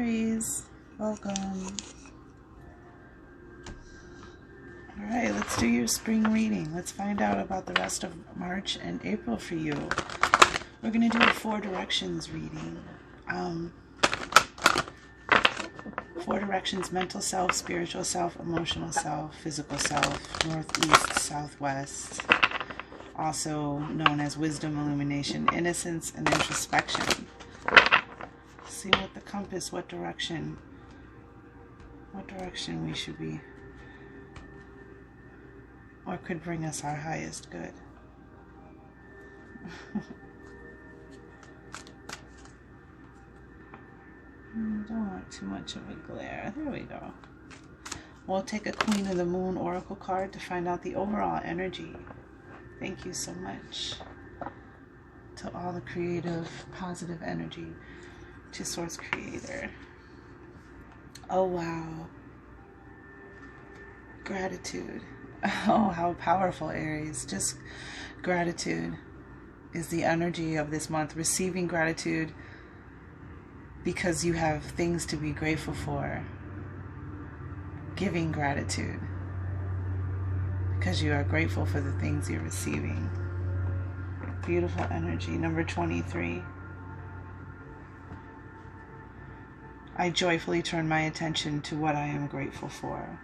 Aries. Welcome. Alright, let's do your spring reading. Let's find out about the rest of March and April for you. We're going to do a 4 directions reading. 4 directions: mental self, spiritual self, emotional self, physical self, northeast, southwest. Also known as wisdom, illumination, innocence, and introspection. See what the compass, what direction we should be, or could bring us our highest good. Don't want too much of a glare. There we go. We'll take a Queen of the Moon Oracle card to find out the overall energy. Thank you so much to all the creative, positive energy, to Source Creator. Oh, wow. Gratitude. Oh, how powerful, Aries. Just gratitude is the energy of this month. Receiving gratitude because you have things to be grateful for. Giving gratitude because you are grateful for the things you're receiving. Beautiful energy. Number 23. I joyfully turn my attention to what I am grateful for.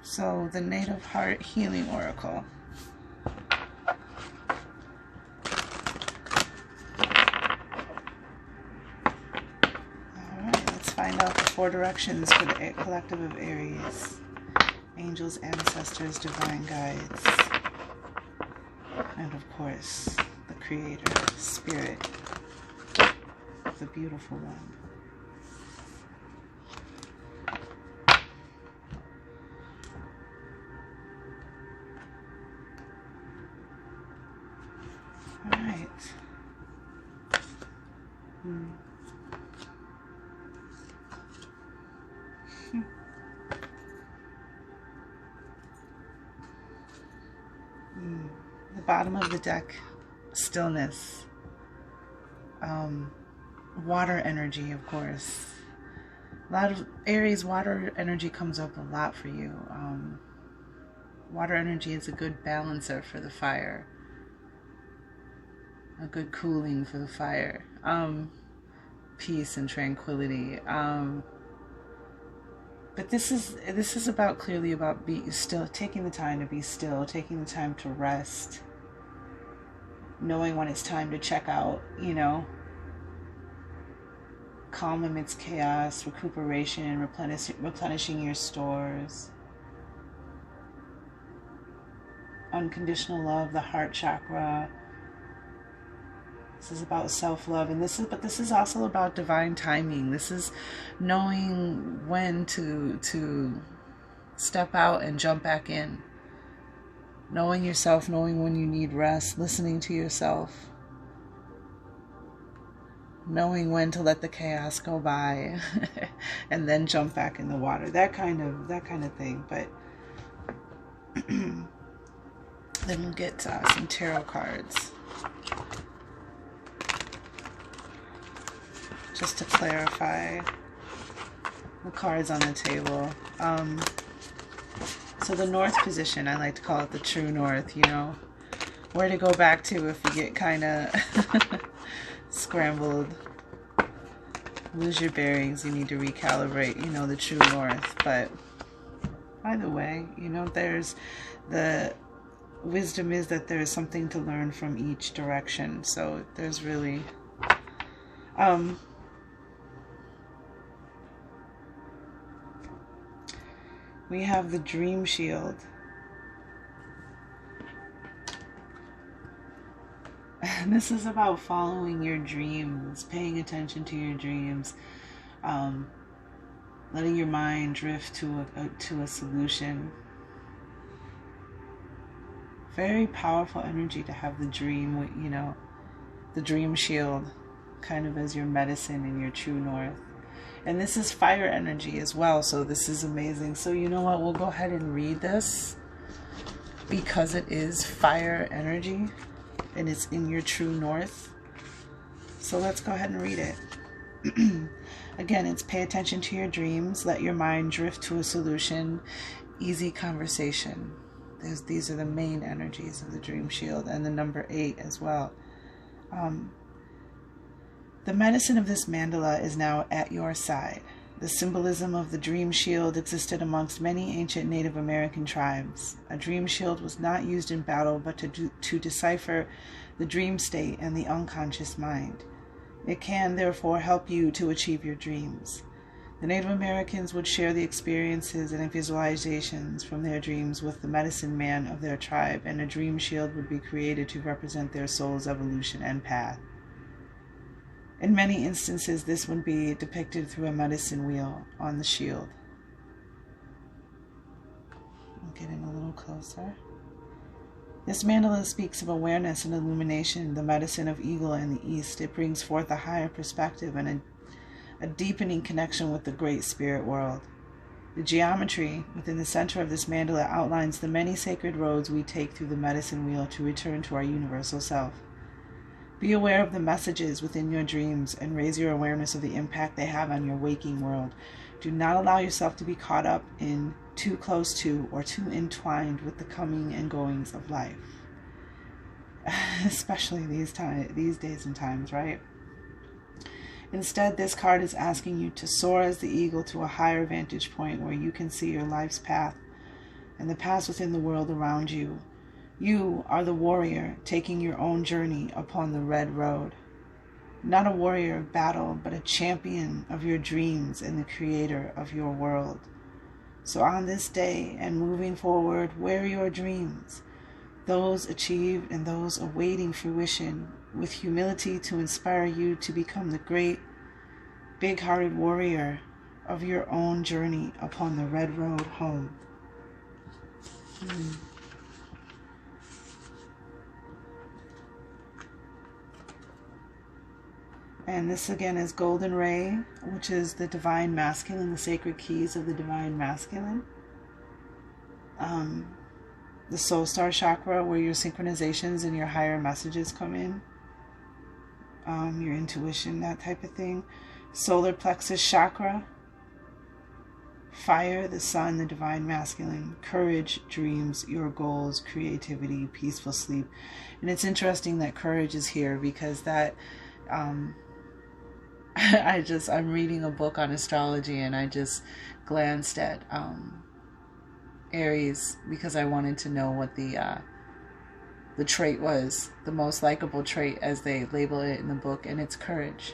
So, the Native Heart Healing Oracle. Alright, let's find out the 4 directions for the collective of Aries. Angels, ancestors, divine guides, and of course, the Creator, Spirit, the beautiful one. All right. The bottom of the deck, stillness. Water energy, of course. A lot of Aries, water energy comes up a lot for you. Water energy is a good balancer for the fire. A good cooling for the fire. Peace and tranquility. But this is about, clearly about being still, taking the time to be still, taking the time to rest, knowing when it's time to check out, you know. Calm amidst chaos, recuperation, replenishing your stores. Unconditional love, the heart chakra. This is about self-love, and this is also about divine timing. This is knowing when to step out and jump back in. Knowing yourself, knowing when you need rest, listening to yourself. Knowing when to let the chaos go by and then jump back in the water. That kind of thing. But then we'll get some tarot cards. Just to clarify the cards on the table. So the north position, I like to call it the true north, you know. Where to go back to if you get kind of scrambled, lose your bearings, you need to recalibrate, you know, the true north. But either way, you know, there's the wisdom is that there's something to learn from each direction. So there's really we have the Dream Shield. And this is about following your dreams, paying attention to your dreams, letting your mind drift to a solution. Very powerful energy to have the dream, you know, the Dream Shield kind of as your medicine and your true north. And this is fire energy as well, so this is amazing. So you know what, we'll go ahead and read this because it is fire energy and it's in your true north. So let's go ahead and read it. Again, it's pay attention to your dreams, let your mind drift to a solution, easy conversation. These are the main energies of the dream shield, and the number 8 as well. The medicine of this mandala is now at your side. The symbolism of the dream shield existed amongst many ancient Native American tribes. A dream shield was not used in battle, but to decipher the dream state and the unconscious mind. It can, therefore, help you to achieve your dreams. The Native Americans would share the experiences and visualizations from their dreams with the medicine man of their tribe, and a dream shield would be created to represent their soul's evolution and path. In many instances, this would be depicted through a medicine wheel on the shield. I'll get in a little closer. This mandala speaks of awareness and illumination, the medicine of eagle in the east. It brings forth a higher perspective and a deepening connection with the great spirit world. The geometry within the center of this mandala outlines the many sacred roads we take through the medicine wheel to return to our universal self. Be aware of the messages within your dreams and raise your awareness of the impact they have on your waking world. Do not allow yourself to be caught up in, too close to, or too entwined with the coming and goings of life. Especially these days and times, right? Instead, this card is asking you to soar as the eagle to a higher vantage point where you can see your life's path and the paths within the world around you. You are the warrior taking your own journey upon the red road. Not a warrior of battle, but a champion of your dreams and the creator of your world. So on this day and moving forward, wear your dreams, those achieved and those awaiting fruition, with humility to inspire you to become the great, big-hearted warrior of your own journey upon the red road home. And this again is Golden Ray, which is the divine masculine, the sacred keys of the divine masculine. The soul star chakra, where your synchronizations and your higher messages come in. Your intuition, that type of thing. Solar plexus chakra. Fire, the sun, the divine masculine. Courage, dreams, your goals, creativity, peaceful sleep. And it's interesting that courage is here, because that... I'm reading a book on astrology, and I just glanced at Aries because I wanted to know what the trait was, the most likable trait as they label it in the book, and it's courage.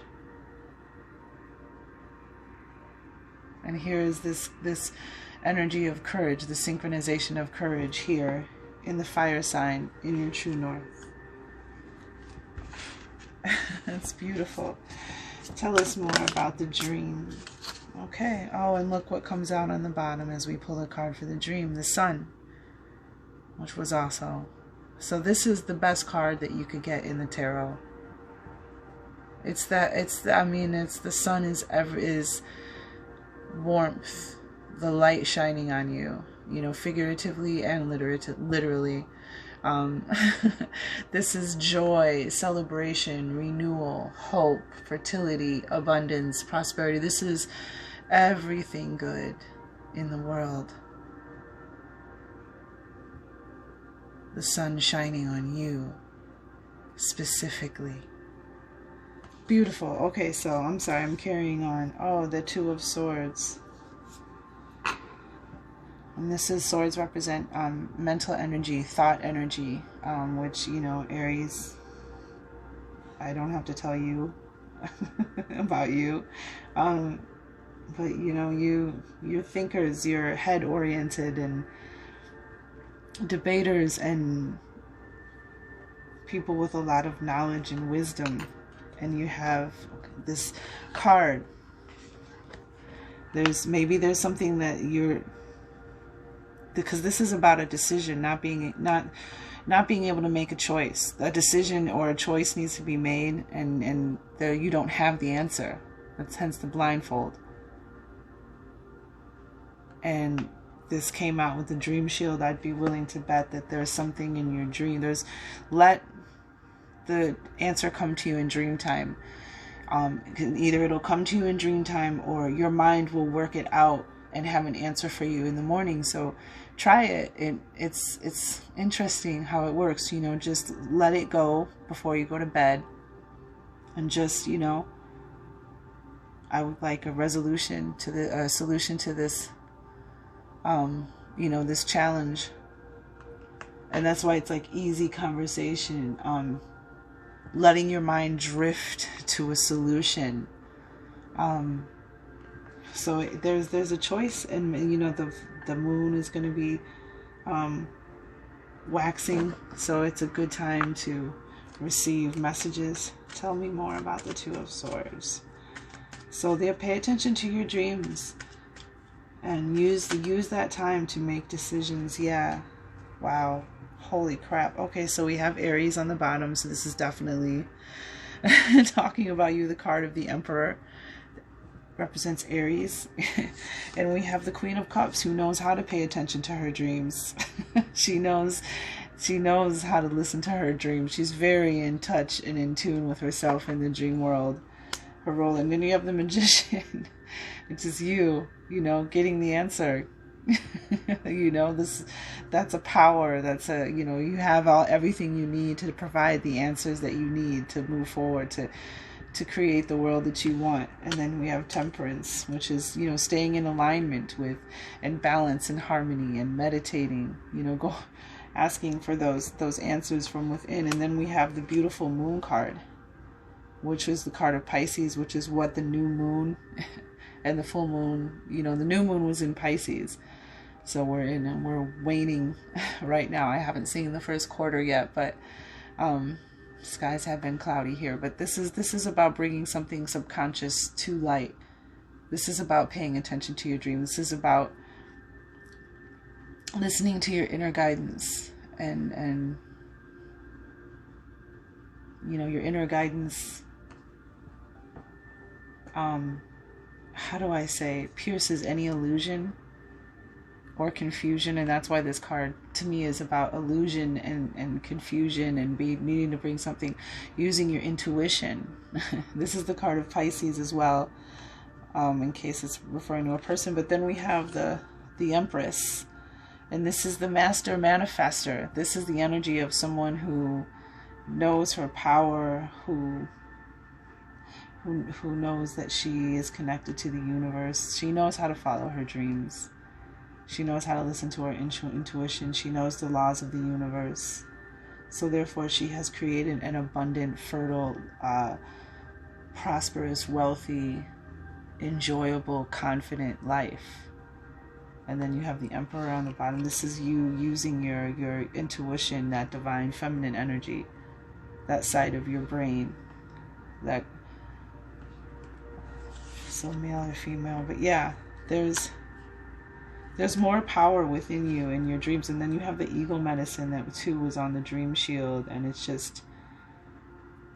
And here is this energy of courage, the synchronization of courage here in the fire sign in your true north. It's beautiful. Tell us more about the dream. Okay. Oh, and look what comes out on the bottom as we pull a card for the dream. The sun, which was also. So this is the best card that you could get in the tarot. The sun is warmth, the light shining on you, figuratively and literally. This is joy, celebration, renewal, hope, fertility, abundance, prosperity. This is everything good in the world. The sun shining on you specifically. Beautiful. Okay, so I'm sorry, I'm carrying on. Oh, the Two of Swords. And this is, swords represent mental energy, thought energy, which, Aries, I don't have to tell you about you. But, you're thinkers, you're head-oriented, and debaters, and people with a lot of knowledge and wisdom. And you have this card. There's something that you're... Because this is about a decision, not being able to make a choice. A decision or a choice needs to be made, and there you don't have the answer. That's hence the blindfold. And this came out with the dream shield. I'd be willing to bet that there's something in your dream. Let the answer come to you in dream time. Either it'll come to you in dream time, or your mind will work it out and have an answer for you in the morning. So try it. It's interesting how it works. You know, just let it go before you go to bed, and just, you know, I would like a resolution to the solution to this, you know, this challenge. And that's why it's like easy conversation, letting your mind drift to a solution. So there's a choice, and you know, the moon is going to be waxing, so it's a good time to receive messages. Tell me more about the Two of Swords. So there, pay attention to your dreams and use that time to make decisions. Yeah. Wow. Holy crap. Okay, so we have Aries on the bottom, so this is definitely talking about you. The card of the Emperor represents Aries. And we have the Queen of Cups, who knows how to pay attention to her dreams. She knows how to listen to her dreams. She's very in touch and in tune with herself in the dream world. Her role. And then you have the Magician, which is you know, getting the answer. You know, that's a power. That's a, you know, you have everything you need to provide the answers that you need to move forward, to create the world that you want. And then we have Temperance, which is, you know, staying in alignment with, and balance and harmony, and meditating, you know, go asking for those answers from within. And then we have the beautiful Moon card, which is the card of Pisces, which is what the new moon and the full moon, you know, the new moon was in Pisces. So we're waning right now. I haven't seen the first quarter yet, but skies have been cloudy here. But this is about bringing something subconscious to light. This is about paying attention to your dream. This is about listening to your inner guidance, and you know, your inner guidance, how do I say, pierces any illusion or confusion. And that's why this card to me is about illusion and confusion, and needing to bring something, using your intuition. This is the card of Pisces as well, in case it's referring to a person. But then we have the Empress, and this is the master manifester. This is the energy of someone who knows her power, who knows that she is connected to the universe. She knows how to follow her dreams. She knows how to listen to her intuition. She knows the laws of the universe. So therefore, she has created an abundant, fertile, prosperous, wealthy, enjoyable, confident life. And then you have the Emperor on the bottom. This is you using your intuition, that divine feminine energy, that side of your brain, that, so male or female. But yeah, there's more power within you in your dreams. And then you have the Eagle medicine, that too was on the dream shield. And it's just,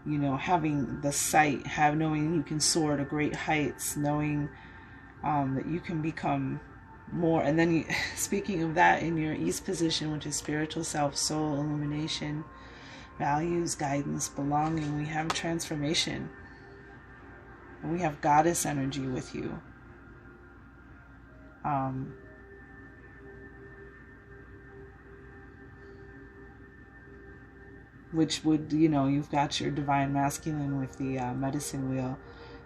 you know, having the sight, knowing you can soar to great heights, knowing that you can become more. And then speaking of that, in your East position, which is spiritual self, soul, illumination, values, guidance, belonging, we have transformation. And we have goddess energy with you. Which would, you know, you've got your divine masculine with the medicine wheel.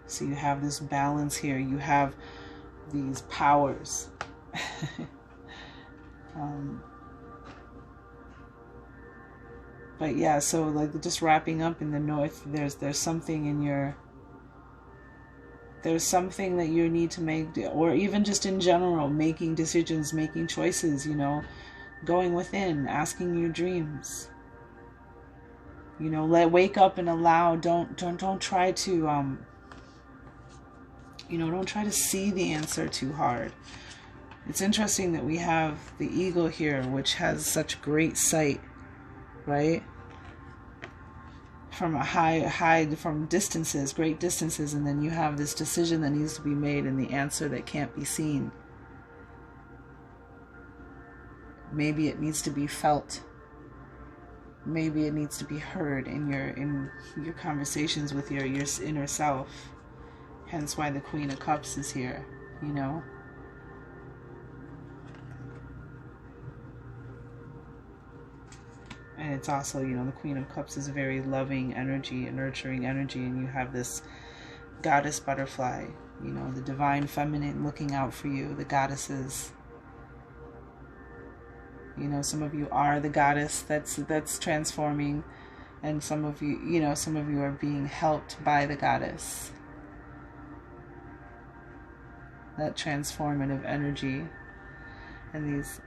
So you have this balance here. You have these powers. But yeah, so like just wrapping up in the North, there's something in your, there's something that you need to make, or even just in general, making decisions, making choices, you know, going within, asking your dreams. You know, wake up and allow, don't try to, you know, don't try to see the answer too hard. It's interesting that we have the eagle here, which has such great sight, right? From from distances, great distances, and then you have this decision that needs to be made and the answer that can't be seen. Maybe it needs to be felt. maybe it needs to be heard in your conversations with your inner self. Hence why the Queen of Cups is here, you know. And it's also, you know, the Queen of Cups is a very loving energy, a nurturing energy, and you have this goddess butterfly, you know, the divine feminine looking out for you, the goddesses. You know, some of you are the goddess that's transforming, and some of you, you know, some of you are being helped by the goddess. That transformative energy. And these,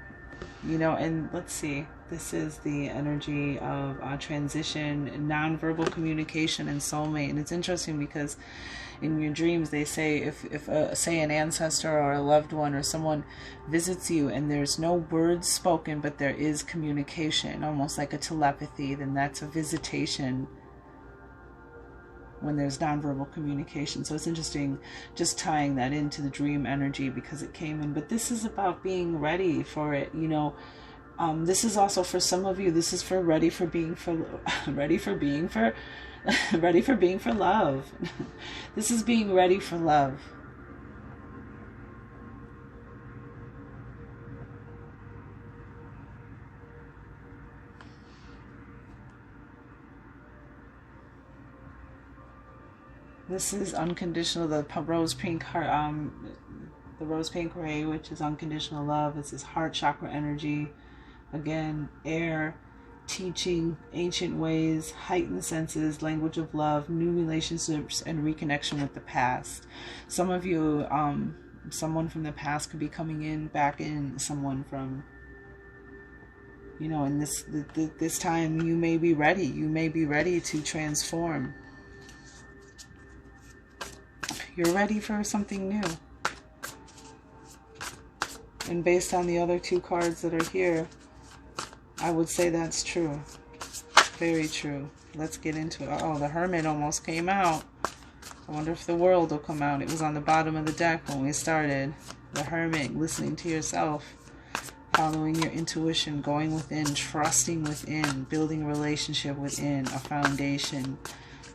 you know, and let's see, this is the energy of transition, nonverbal communication, and soulmate. And it's interesting because in your dreams they say if say an ancestor or a loved one or someone visits you and there's no words spoken but there is communication, almost like a telepathy, then that's a visitation when there's nonverbal communication. So it's interesting just tying that into the dream energy because it came in. But this is about being ready for it, you know. This is also for some of you, this is for ready for being for love. This is being ready for love. This is unconditional, the rose pink heart, the rose pink ray, which is unconditional love. This is heart chakra energy. Again, air, teaching, ancient ways, heightened senses, language of love, new relationships, and reconnection with the past. Some of you, someone from the past could be coming in, back in, someone from, you know, and this time you may be ready. You may be ready to transform. You're ready for something new. And based on the other two cards that are here, I would say that's true. Very true. Let's get into it. Oh, the Hermit almost came out. I wonder if the World will come out. It was on the bottom of the deck when we started. The Hermit, listening to yourself, following your intuition, going within, trusting within, building a relationship within, a foundation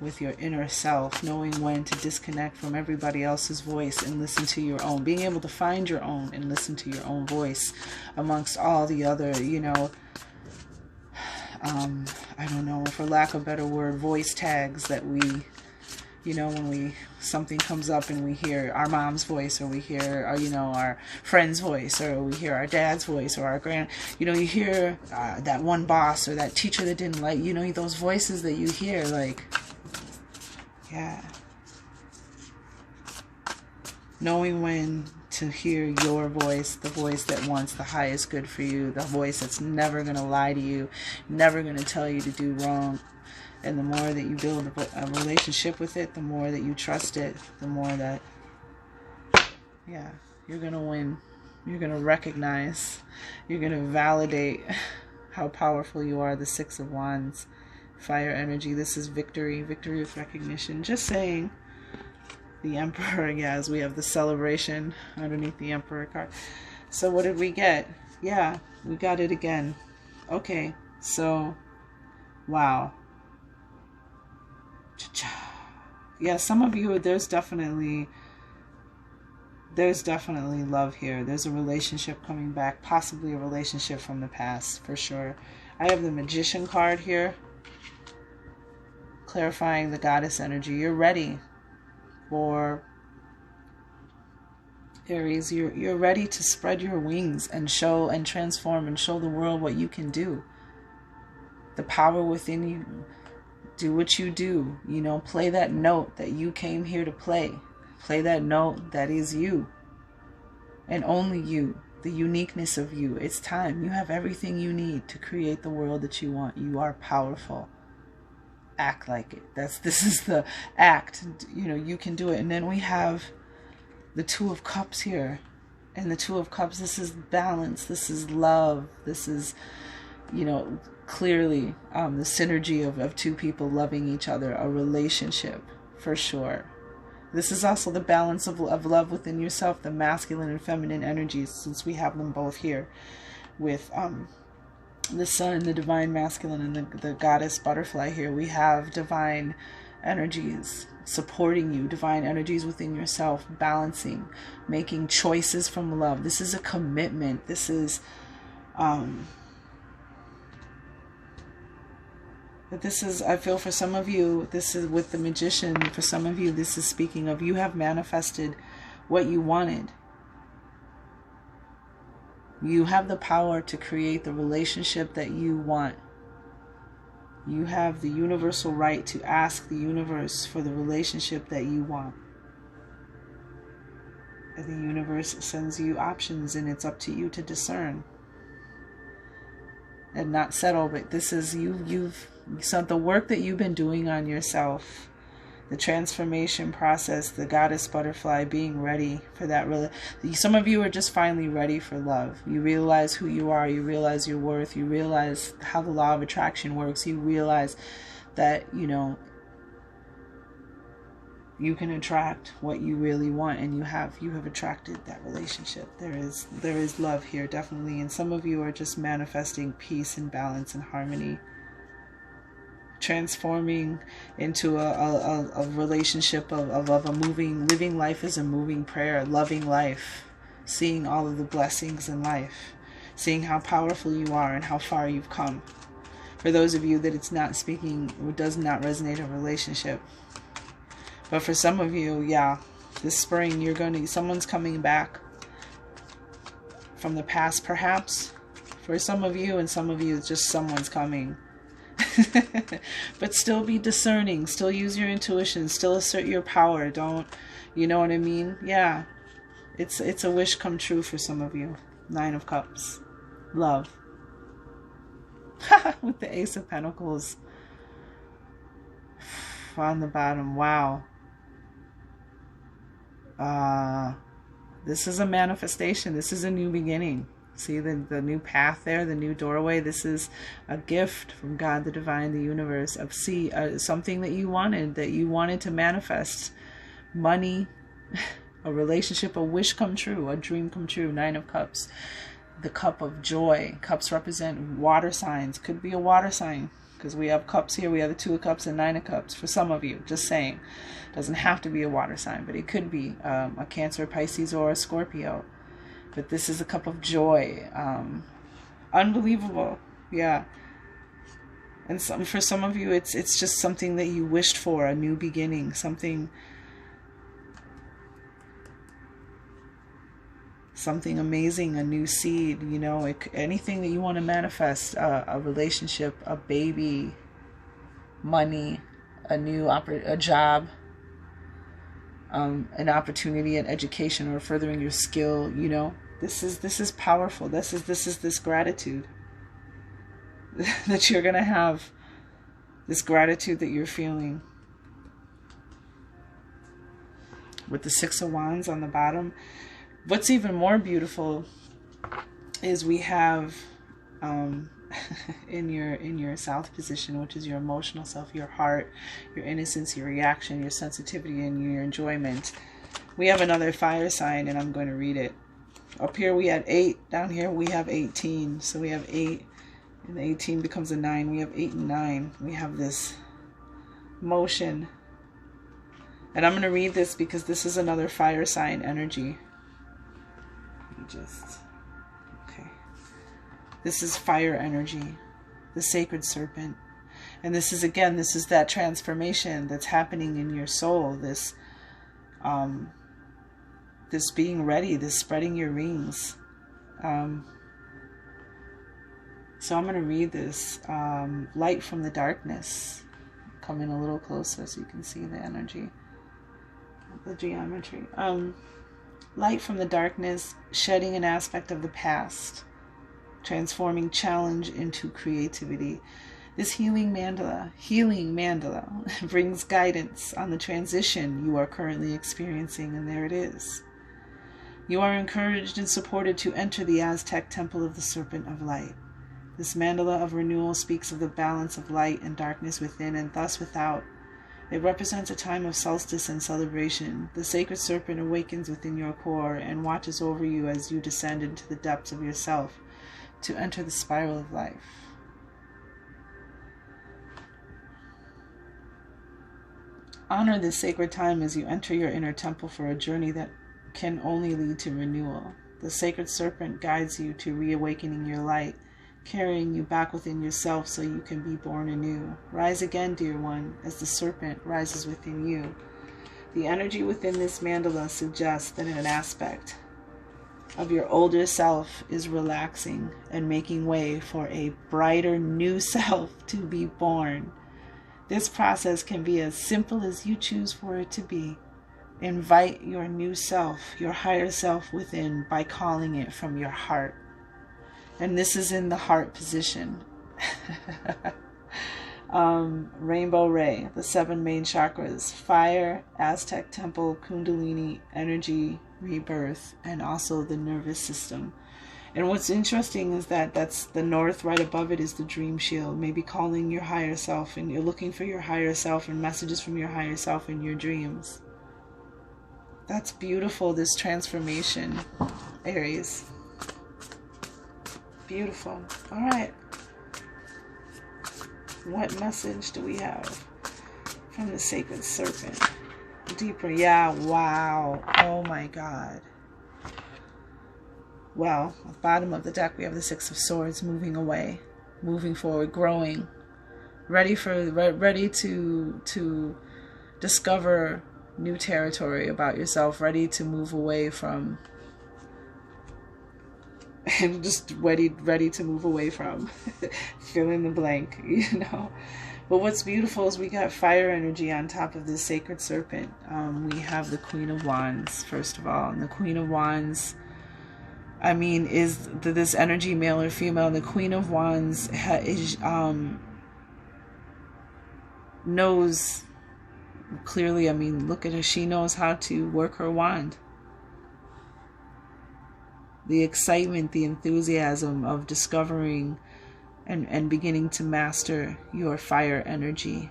with your inner self, knowing when to disconnect from everybody else's voice and listen to your own, being able to find your own and listen to your own voice amongst all the other, you know, I don't know, for lack of a better word, voice tags that we, you know, when something comes up and we hear our mom's voice, or we hear, you know, our friend's voice, or we hear our dad's voice, or our you know, you hear that one boss or that teacher that didn't like, you know, those voices that you hear, like, yeah. Knowing when to hear your voice, the voice that wants the highest good for you, the voice that's never going to lie to you, never going to tell you to do wrong. And the more that you build a relationship with it, the more that you trust it, the more that, yeah, you're going to win. You're going to recognize, you're going to validate how powerful you are. The Six of Wands, fire energy. This is victory, victory with recognition. Just saying. The Emperor, yes, we have the celebration underneath the Emperor card. So what did we get? Yeah, we got it again. Okay, so, wow. Yeah, some of you, there's definitely love here. There's a relationship coming back, possibly a relationship from the past, for sure. I have the Magician card here, clarifying the goddess energy. You're ready. For Aries, you're ready to spread your wings and show and transform and show the world what you can do. The power within you. Do what you do. You know, play that note that you came here to play. Play that note that is you. And only you. The uniqueness of you. It's time. You have everything you need to create the world that you want. You are powerful. Act like it. This is the act. You know, you can do it. And then we have the Two of Cups here. And the Two of Cups, this is balance. This is love. This is, you know, clearly the synergy of two people loving each other. A relationship, for sure. This is also the balance of love within yourself. The masculine and feminine energies, since we have them both here with the sun, the divine masculine, and the goddess butterfly here. We have divine energies supporting you, divine energies within yourself, balancing, making choices from love. This is a commitment. This is but this is, I feel for some of you, this is with the Magician. For some of you, this is speaking of you have manifested what you wanted. You have the power to create the relationship that you want. You have the universal right to ask the universe for the relationship that you want. And the universe sends you options, and it's up to you to discern and not settle. But this is so the work that you've been doing on yourself, the transformation process, the goddess butterfly, being ready for that. Some of you are just finally ready for love. You realize who you are. You realize your worth. You realize how the law of attraction works. You realize that, you know, you can attract what you really want, and you have attracted that relationship. There is love here, definitely. And some of you are just manifesting peace and balance and harmony, transforming into a relationship of a moving, living life as a moving prayer, loving life, seeing all of the blessings in life, seeing how powerful you are and how far you've come. For those of you that it's not speaking, it does not resonate a relationship. But for some of you, yeah, this spring, someone's coming back from the past, perhaps. For some of you, and some of you, it's just someone's coming. But still be discerning, still use your intuition, still assert your power. Don't, you know what I mean? Yeah, it's a wish come true for some of you. 9 of Cups, love. With the Ace of Pentacles on the bottom. Wow. This is a manifestation. This is a new beginning. See the new path there, the new doorway. This is a gift from God, the divine, the universe, of something that you wanted to manifest. Money, a relationship, a wish come true, a dream come true. 9 of Cups, the cup of joy. Cups represent water signs. Could be a water sign, because we have cups here. We have the 2 of Cups and 9 of Cups. For some of you, just saying, doesn't have to be a water sign, but it could be a Cancer, Pisces, or a Scorpio. But this is a cup of joy. Unbelievable. Yeah. And for some of you, it's just something that you wished for, a new beginning, something amazing, a new seed, you know, anything that you want to manifest, a relationship, a baby, money, a job, an opportunity, an education, or furthering your skill, you know. This is powerful. This is this gratitude that you're going to have, this gratitude that you're feeling. With the 6 of Wands on the bottom, what's even more beautiful is we have in your South position, which is your emotional self, your heart, your innocence, your reaction, your sensitivity, and your enjoyment. We have another fire sign, and I'm going to read it. Up here we had 8. Down here we have 18. So we have 8, and 18 becomes a 9. We have 8 and 9. We have this motion. And I'm going to read this because this is another fire sign energy. Okay. This is fire energy, the sacred serpent. And this is, again, this is that transformation that's happening in your soul. This being ready, this spreading your wings. So I'm going to read this. Light from the darkness. Come in a little closer so you can see the energy, the geometry. Light from the darkness, shedding an aspect of the past, transforming challenge into creativity. This healing mandala brings guidance on the transition you are currently experiencing, and there it is. You are encouraged and supported to enter the Aztec Temple of the Serpent of Light. This mandala of renewal speaks of the balance of light and darkness within and thus without. It represents a time of solstice and celebration. The sacred serpent awakens within your core and watches over you as you descend into the depths of yourself. to enter the spiral of life. Honor this sacred time as you enter your inner temple for a journey that can only lead to renewal. The sacred serpent guides you to reawakening your light, carrying you back within yourself so you can be born anew. Rise again, dear one, as the serpent rises within you. The energy within this mandala suggests that an aspect of your older self is relaxing and making way for a brighter new self to be born. This process can be as simple as you choose for it to be. Invite your new self, your higher self within by calling it from your heart. And this is in the heart position. Rainbow Ray, the 7 main chakras, fire, Aztec temple, Kundalini, energy, rebirth, and also the nervous system. And what's interesting is that that's the north, right above it is the dream shield, maybe calling your higher self, and you're looking for your higher self and messages from your higher self in your dreams. That's beautiful, this transformation, Aries. Beautiful. All right. What message do we have from the sacred serpent? Deeper. Yeah, wow. Oh my God. Well, at the bottom of the deck, we have the 6 of Swords, moving away, moving forward, growing, ready to discover new territory about yourself, ready to move away from, and just ready to move away from, fill in the blank, you know. But what's beautiful is we got fire energy on top of this sacred serpent. We have the Queen of Wands, first of all, and the Queen of Wands, I mean, is this energy male or female? The Queen of Wands knows clearly, I mean, look at her. She knows how to work her wand. The excitement, the enthusiasm of discovering and beginning to master your fire energy.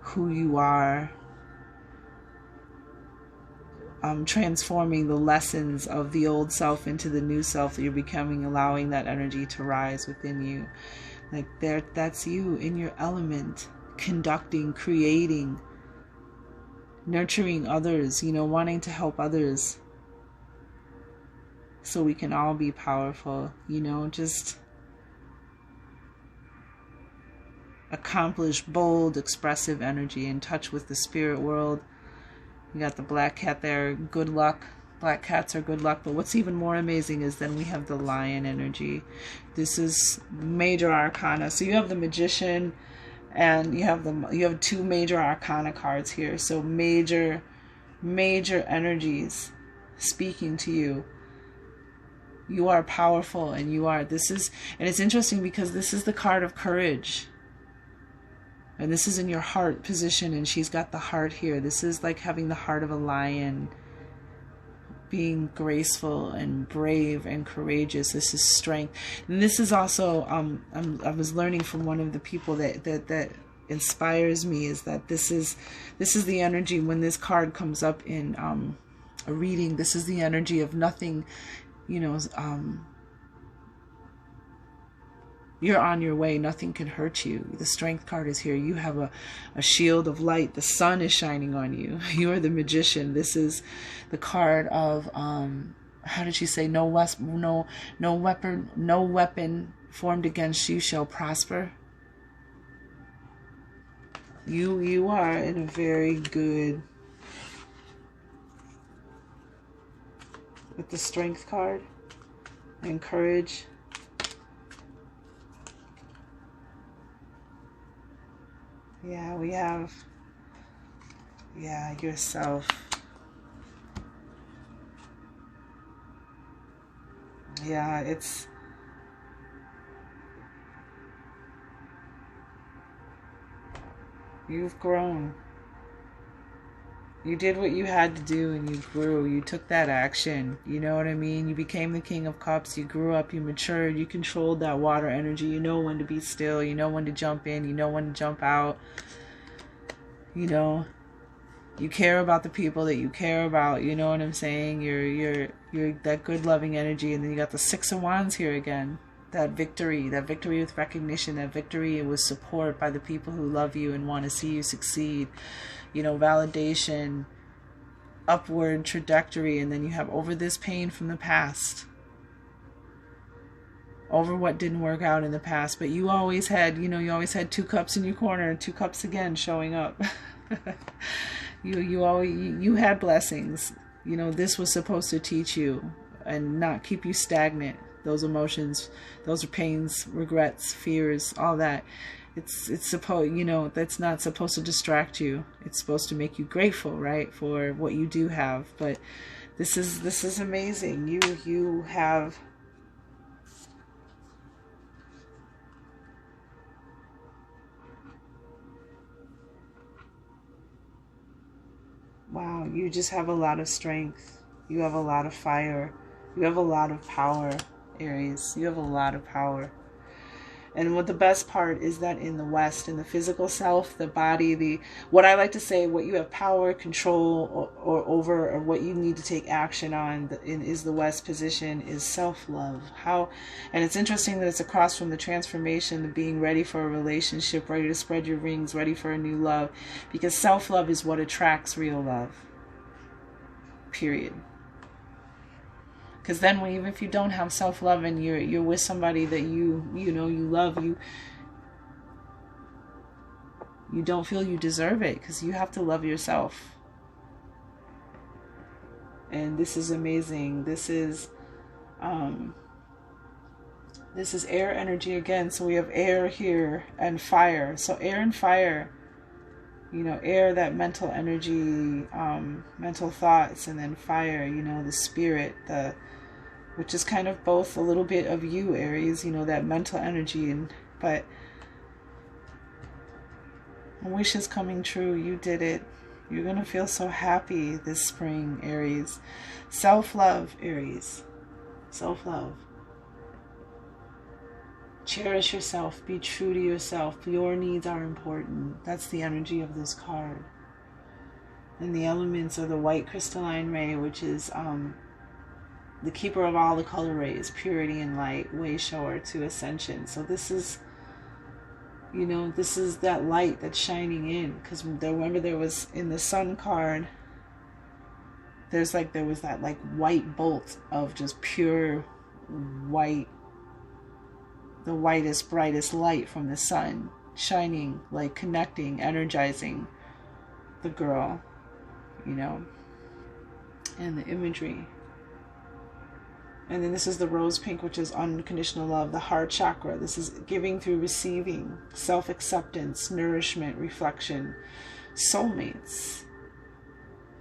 Who you are. Transforming the lessons of the old self into the new self that you're becoming, allowing that energy to rise within you. Like that's you in your element, conducting, creating, nurturing others, you know, wanting to help others so we can all be powerful, you know, just accomplished, bold, expressive energy, in touch with the spirit world. You got the black cat there, good luck. Black cats are good luck. But what's even more amazing is then we have the lion energy. This is major arcana. So you have the magician and you have 2 major arcana cards here. So major energies speaking to you. You are powerful, and and it's interesting because this is the card of courage. And this is in your heart position, and she's got the heart here. This is like having the heart of a lion, being graceful and brave and courageous. This is strength. And this is also, I was learning from one of the people that inspires me, is that this is the energy when this card comes up in a reading. This is the energy of nothing, you know, you're on your way. Nothing can hurt you. The strength card is here. You have a shield of light. The sun is shining on you. You are the magician. This is the card of, how did she say? No weapon formed against you shall prosper. You are in a very good, with the strength card and courage. Yeah, we have, yourself. Yeah, you've grown. You did what you had to do, and you grew. You took that action. You know what I mean? You became the King of Cups. You grew up. You matured. You controlled that water energy. You know when to be still. You know when to jump in. You know when to jump out. You know. You care about the people that you care about. You know what I'm saying? You're that good, loving energy. And then you got the Six of Wands here again. That victory with recognition, that victory with support by the people who love you and want to see you succeed. You know, validation, upward trajectory. And then you have over this pain from the past, over what didn't work out in the past. But you always had, you know, you always had 2 cups in your corner and 2 cups again showing up. You had blessings. You know, this was supposed to teach you and not keep you stagnant. Those emotions, those are pains, regrets, fears, all that. It's supposed, you know, that's not supposed to distract you. It's supposed to make you grateful, right, for what you do have. But this is amazing. You have, wow, you just have a lot of strength. You have a lot of fire. You have a lot of power, Aries. You have a lot of power. And what the best part is that in the West, in the physical self, the body, what I like to say, what you have power, control, or over, or what you need to take action on is the West position, is self-love. And it's interesting that it's across from the transformation, the being ready for a relationship, ready to spread your wings, ready for a new love, because self-love is what attracts real love. Period. Because then, even if you don't have self-love and you're with somebody that you love, you don't feel you deserve it, because you have to love yourself. And this is amazing. This is air energy again. So we have air here and fire. So air and fire. You know, air, that mental energy, mental thoughts, and then fire, you know, the spirit, which is kind of both a little bit of you, Aries, you know, that mental energy. But a wish is coming true. You did it. You're going to feel so happy this spring, Aries. Self-love, Aries. Self-love. Cherish yourself. Be true to yourself. Your needs are important. That's the energy of this card. And the elements are the white crystalline ray, which is the keeper of all the color rays, purity and light, way shower to ascension. So this is, you know, this is that light that's shining in. Because remember, there was in the sun card, there was that like white bolt of just pure white, the whitest, brightest light from the sun, shining, like connecting, energizing the girl, you know, and the imagery. And then this is the rose pink, which is unconditional love, the heart chakra. This is giving through receiving, self-acceptance, nourishment, reflection, soulmates.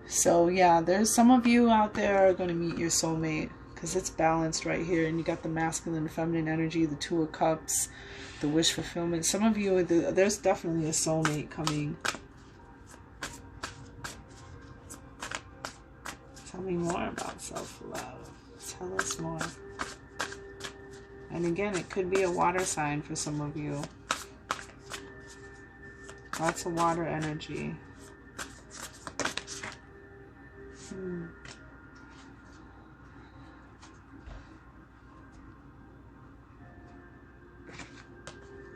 So yeah, there's some of you out there are going to meet your soulmate, because it's balanced right here. And you got the masculine and feminine energy, the 2 of cups, the wish fulfillment. Some of you, there's definitely a soulmate coming. Tell me more about self-love. Tell us more. And again, it could be a water sign for some of you. Lots of water energy.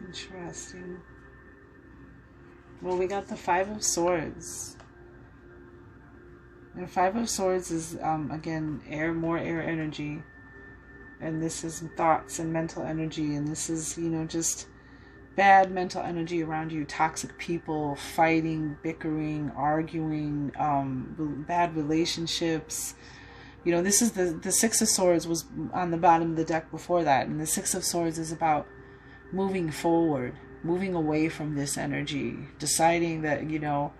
Interesting. Well, we got the 5 of Swords. And 5 of Swords is, again, more air energy. And this is thoughts and mental energy. And this is, you know, just bad mental energy around you. Toxic people, fighting, bickering, arguing, bad relationships. You know, this is the 6 of Swords was on the bottom of the deck before that. And the 6 of Swords is about moving forward, moving away from this energy, deciding that, you know,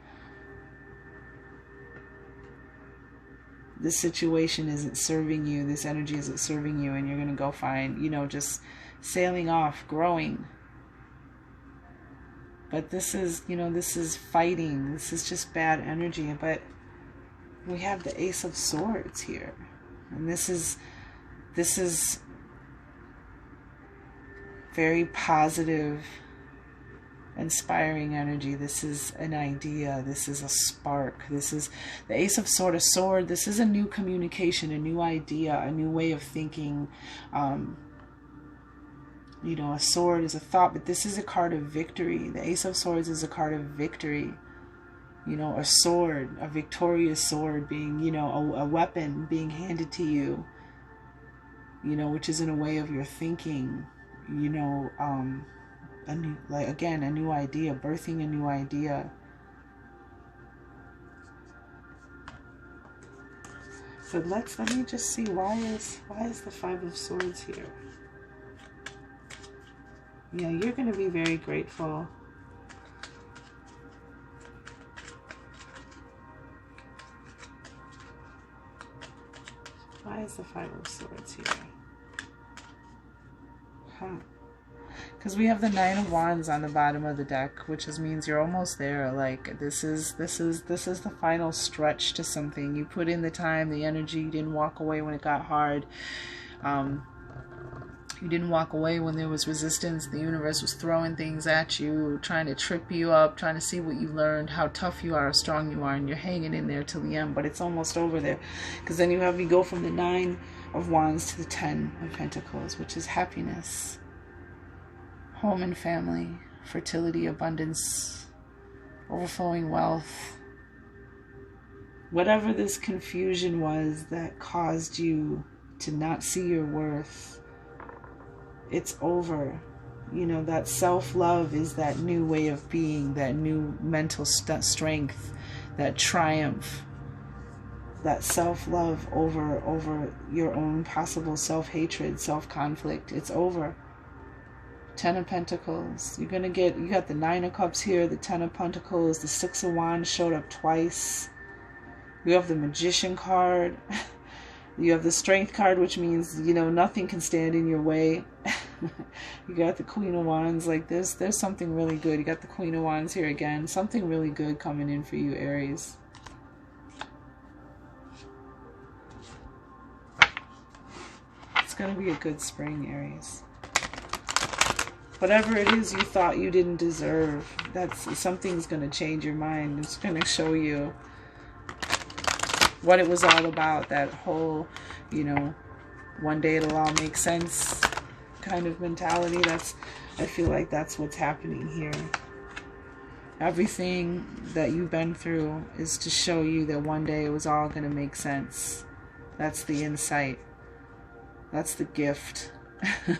this situation isn't serving you, this energy isn't serving you, and you're going to go find, you know, just sailing off, growing. But this is, you know, this is fighting. This is just bad energy. But we have the Ace of Swords here. And this is very positive inspiring energy. This is an idea. This is a spark. This is the Ace of Sword. A sword. This is a new communication, a new idea, a new way of thinking. You know, a sword is a thought, but this is a card of victory. The Ace of Swords is a card of victory. You know, a sword, a victorious sword being, you know, a weapon being handed to you, you know, which is in a way of your thinking, you know, a new, like, again, a new idea, birthing a new idea. But let me just see, why is the Five of Swords here? Yeah, you're going to be very grateful. Why is the Five of Swords here? Because we have the Nine of Wands on the bottom of the deck, which means you're almost there. Like, this is the final stretch to something. You put in the time, the energy. You didn't walk away when it got hard. You didn't walk away when there was resistance. The universe was throwing things at you, trying to trip you up, trying to see what you learned, how tough you are, how strong you are, and you're hanging in there till the end. But it's almost over there, because then you go from the Nine of Wands to the Ten of Pentacles, which is happiness, home and family, fertility, abundance, overflowing wealth. Whatever this confusion was that caused you to not see your worth, it's over. You know, that self-love is that new way of being, that new mental strength, that triumph, that self-love over your own possible self-hatred, self-conflict. It's over. Ten of Pentacles. You got the Nine of Cups here, the Ten of Pentacles, the Six of Wands showed up twice. You have the Magician card. You have the Strength card, which means, you know, nothing can stand in your way. You got the Queen of Wands. Like, there's something really good. You got the Queen of Wands here again. Something really good coming in for you, Aries. It's going to be a good spring, Aries. Whatever it is you thought you didn't deserve, something's going to change your mind. It's going to show you what it was all about. That whole, you know, one day it'll all make sense kind of mentality. I feel like that's what's happening here. Everything that you've been through is to show you that one day it was all going to make sense. That's the insight. That's the gift.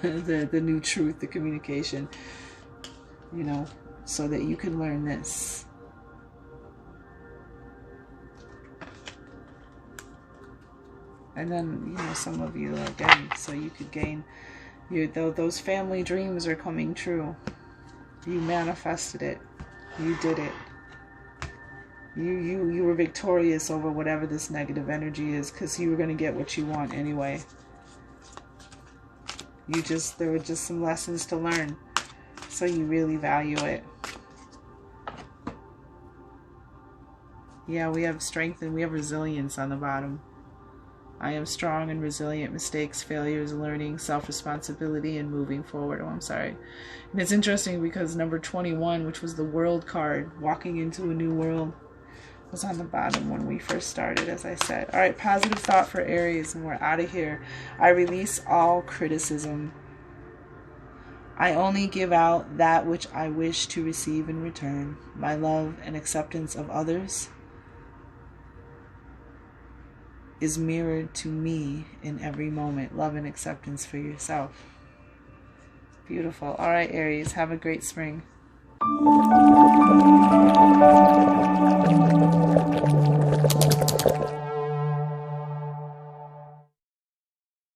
the new truth, the communication, you know, so that you can learn this. And then, you know, some of you, again, so you could gain, those family dreams are coming true. You manifested it. You did it. You were victorious over whatever this negative energy is, because you were going to get what you want anyway. There were just some lessons to learn, so you really value it. Yeah, we have strength and we have resilience on the bottom. I am strong and resilient. Mistakes, failures, learning, self-responsibility, and moving forward. Oh, I'm sorry. And it's interesting because number 21, which was the World card, walking into a new world, was on the bottom when we first started, as I said. All right, positive thought for Aries, and we're out of here. I release all criticism. I only give out that which I wish to receive in return. My love and acceptance of others is mirrored to me in every moment. Love and acceptance for yourself. Beautiful. All right, Aries, have a great spring.